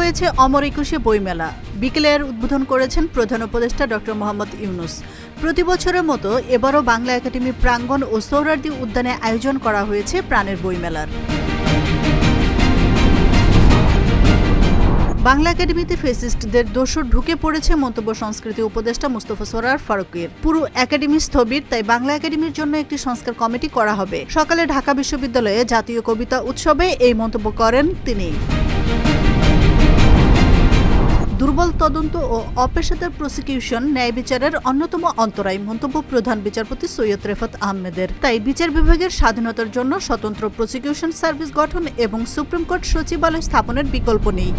হয়েছে অমর একুশে বইমেলা। বিকেলে এর উদ্বোধন করেছেন প্রধান উপদেষ্টা ডক্টর মোহাম্মদ ইউনূস। প্রতি বছরের মতো এবারও বাংলা একাডেমি প্রাঙ্গণ ও সোহরাওয়ার্দী উদ্যানে আয়োজন করা হয়েছে প্রাণের বইমেলার। বাংলা একাডেমিতে ফ্যাসিস্টদের দোসর ঢুকে পড়েছে মন্তব্য সংস্কৃতি উপদেষ্টা মোস্তফা সরোয়ার ফারুকের। পুরো একাডেমি স্থবির, তাই বাংলা একাডেমির জন্য একটি সংস্কার কমিটি করা হবে। সকালে ঢাকা বিশ্ববিদ্যালয়ে জাতীয় কবিতা উৎসবে এই মন্তব্য করেন তিনি। দুর্বল তদন্ত ও অপেশাদার প্রসিকিউশন ন্যায় বিচারের অন্যতম অন্তরায় মন্তব্য প্রধান বিচারপতি সৈয়দ রেফাত আহমেদের। তাই বিচার বিভাগের স্বাধীনতার জন্য স্বতন্ত্র প্রসিকিউশন সার্ভিস গঠন এবং সুপ্রিম কোর্ট সচিবালয় স্থাপনের বিকল্প নেই।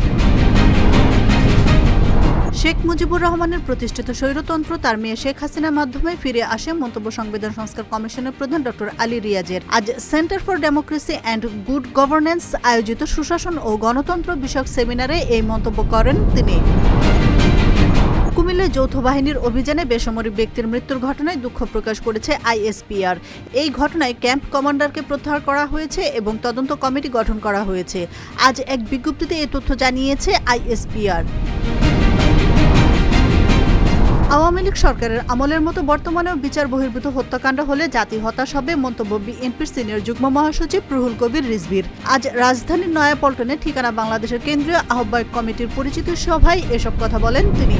শেখ মুজিবুর রহমানের প্রতিষ্ঠিত স্বৈরতন্ত্র তার মেয়ে শেখ হাসিনার মাধ্যমে ফিরে আসে মন্তব্য সংবিধান সংস্কার কমিশনের প্রধান ডক্টর আলী রিয়াজের। আজ centre for democracy and good governance আয়োজিত সুশাসন ও গণতন্ত্র বিষয়ক সেমিনারে এই মন্তব্য করেন তিনি। কুমিল্লায় যৌথ বাহিনীর অভিযানে বেসামরিক ব্যক্তির মৃত্যুর ঘটনায় দুঃখ প্রকাশ করেছে আইএসপিআর। এই ঘটনায় ক্যাম্প কমান্ডারকে প্রত্যাহার করা হয়েছে এবং তদন্ত কমিটি গঠন করা হয়েছে। আজ এক বিজ্ঞপ্তিতে এই তথ্য জানিয়েছে আইএসপিআর। আওয়ামী লীগ সরকারের আমলের মতো বর্তমানেও বিচার বহির্ভূত হত্যাকাণ্ড হলে জাতি হতাশ হবে মন্তব্য বিএনপির সিনিয়র যুগ্ম মহাসচিব রুহুল কবির রিজভীর। আজ রাজধানীর নয়াপল্টনে ঠিকানা বাংলাদেশের কেন্দ্রীয় আহ্বায়ক কমিটির পরিচিত সভায় এসব কথা বলেন তিনি।